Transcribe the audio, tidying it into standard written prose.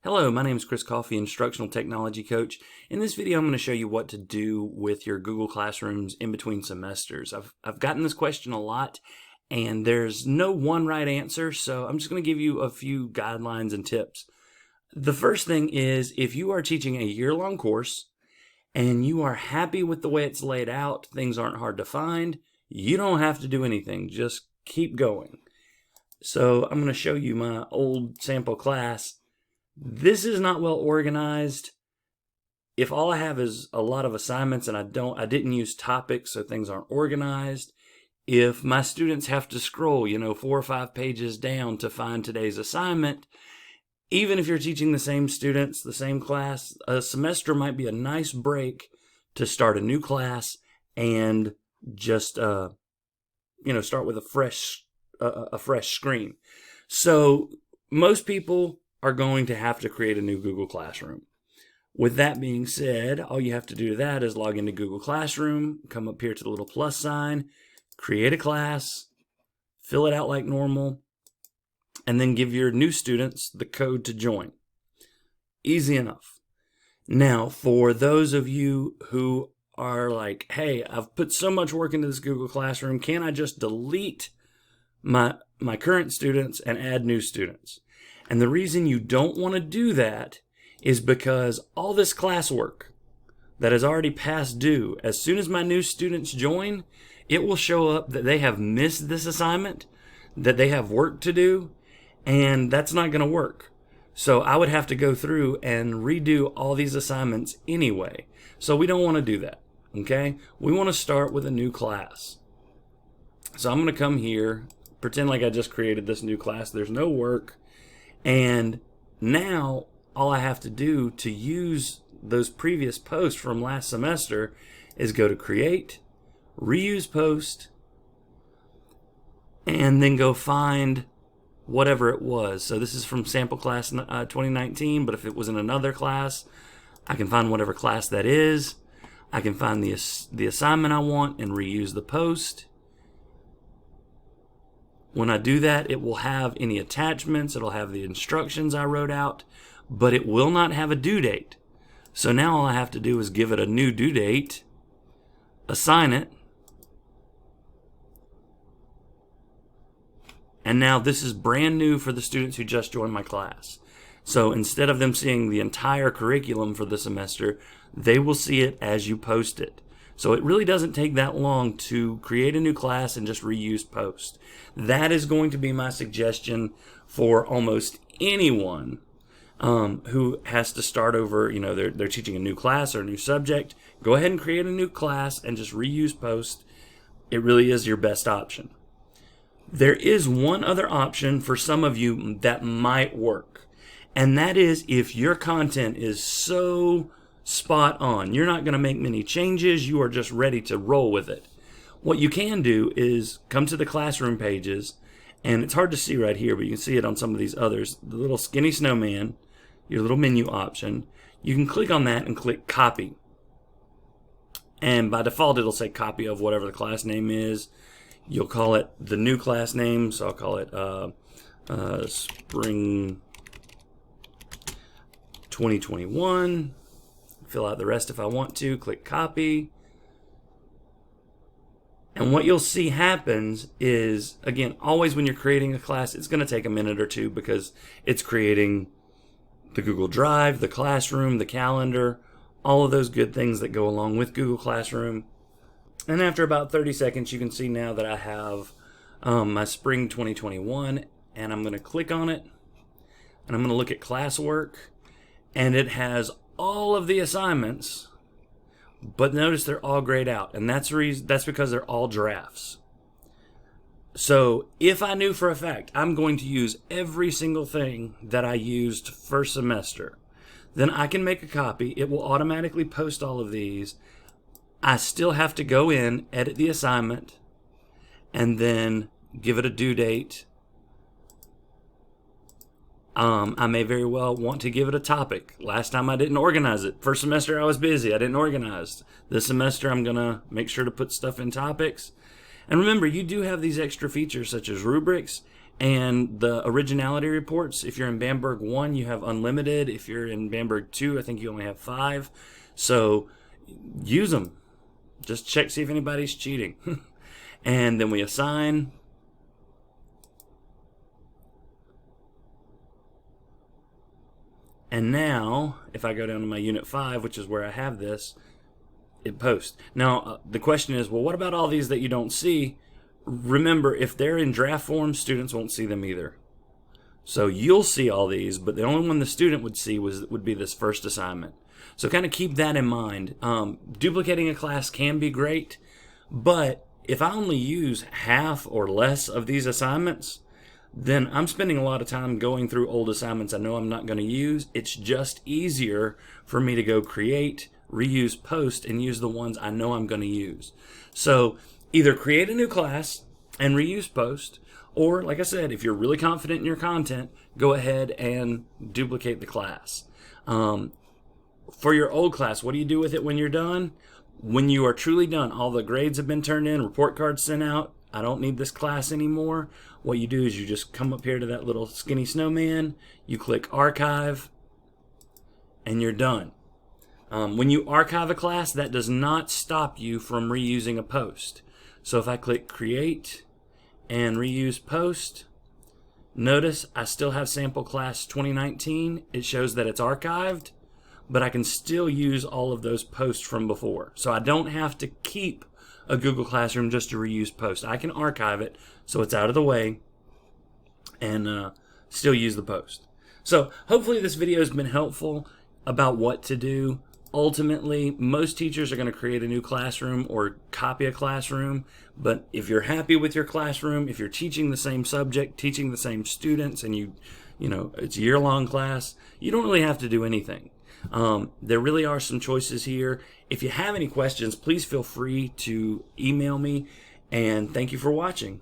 Hello, my name is Chris Coffey, Instructional Technology Coach. In this video, I'm going to show you what to do with your Google Classrooms in between semesters. I've gotten this question a lot, and there's no one right answer, so I'm just going to give you a few guidelines and tips. The first thing is, if you are teaching a year-long course, and you are happy with the way it's laid out, things aren't hard to find, you don't have to do anything, just keep going. So I'm going to show you my old sample class. This is not well organized. If all I have is a lot of assignments and I didn't use topics, so things aren't organized. If my students have to scroll, 4 or 5 pages down to find today's assignment, even if you're teaching the same students, the same class, a semester might be a nice break to start a new class and just, start with a fresh screen. So most people are going to have to create a new Google Classroom. With that being said, all you have to do to that is log into Google Classroom, come up here to the little plus sign, create a class, fill it out like normal, and then give your new students the code to join. Easy enough. Now, for those of you who are like, hey, I've put so much work into this Google Classroom, can't I just delete my current students and add new students? And the reason you don't want to do that is because all this classwork that is already past due, as soon as my new students join, it will show up that they have missed this assignment, that they have work to do, and that's not going to work. So I would have to go through and redo all these assignments anyway. So we don't want to do that, okay? We want to start with a new class. So I'm going to come here, pretend like I just created this new class. There's no work. And now all I have to do to use those previous posts from last semester is go to Create, Reuse Post, and then go find whatever it was. So this is from sample class 2019, but if it was in another class, I can find whatever class that is. I can find the assignment I want and reuse the post. When I do that, it will have any attachments, it'll have the instructions I wrote out, but it will not have a due date. So now all I have to do is give it a new due date, assign it, and now this is brand new for the students who just joined my class. So instead of them seeing the entire curriculum for the semester, they will see it as you post it. So it really doesn't take that long to create a new class and just reuse post. That is going to be my suggestion for almost anyone who has to start over. They're teaching a new class or a new subject. Go ahead and create a new class and just reuse post. It really is your best option. There is one other option for some of you that might work, and that is if your content is so spot on, you're not going to make many changes, you are just ready to roll with it. What you can do is come to the classroom pages, and it's hard to see right here, but you can see it on some of these others. The little skinny snowman, your little menu option, you can click on that and click copy. And by default, it'll say copy of whatever the class name is. You'll call it the new class name, so I'll call it Spring 2021. Fill out the rest if I want to, click copy. And what you'll see happens is, again, always when you're creating a class, it's going to take a minute or two because it's creating the Google Drive, the classroom, the calendar, all of those good things that go along with Google Classroom. And after about 30 seconds, you can see now that I have my Spring 2021, and I'm going to click on it, and I'm going to look at classwork, and it has all of the assignments, but notice they're all grayed out, and that's because they're all drafts. So if I knew for a fact I'm going to use every single thing that I used first semester, then I can make a copy. It will automatically post all of these. I still have to go in, edit the assignment, and then give it a due date. I may very well want to give it a topic. Last time I didn't organize it. First semester I was busy. I didn't organize. This semester I'm going to make sure to put stuff in topics. And remember, you do have these extra features such as rubrics And the originality reports, if you're in Bamberg 1, you have unlimited. If you're in Bamberg 2, I think you only have 5. So use them. Just check, see if anybody's cheating. And then we assign. And now, if I go down to my Unit 5, which is where I have this, it posts. Now, the question is, well, what about all these that you don't see? Remember, if they're in draft form, students won't see them either. So you'll see all these, but the only one the student would see would be this first assignment. So kind of keep that in mind. Duplicating a class can be great, but if I only use half or less of these assignments, then I'm spending a lot of time going through old assignments I know I'm not going to use. It's just easier for me to go create, reuse, post, and use the ones I know I'm going to use. So either create a new class and reuse post, or like I said, if you're really confident in your content, go ahead and duplicate the class. For your old class, what do you do with it when you're done? When you are truly done, all the grades have been turned in, report cards sent out, I don't need this class anymore. What you do is you just come up here to that little skinny snowman, you click archive, and you're done. When you archive a class, that does not stop you from reusing a post. So if I click create and reuse post, notice I still have sample class 2019. It shows that it's archived, but I can still use all of those posts from before. So I don't have to keep a Google Classroom just to reuse posts. I can archive it so it's out of the way and still use the post. So hopefully this video has been helpful about what to do. Ultimately, most teachers are going to create a new classroom or copy a classroom, but if you're happy with your classroom, if you're teaching the same subject, teaching the same students, and you know it's a year-long class, you don't really have to do anything. There really are some choices here. If you have any questions, please feel free to email me, and thank you for watching.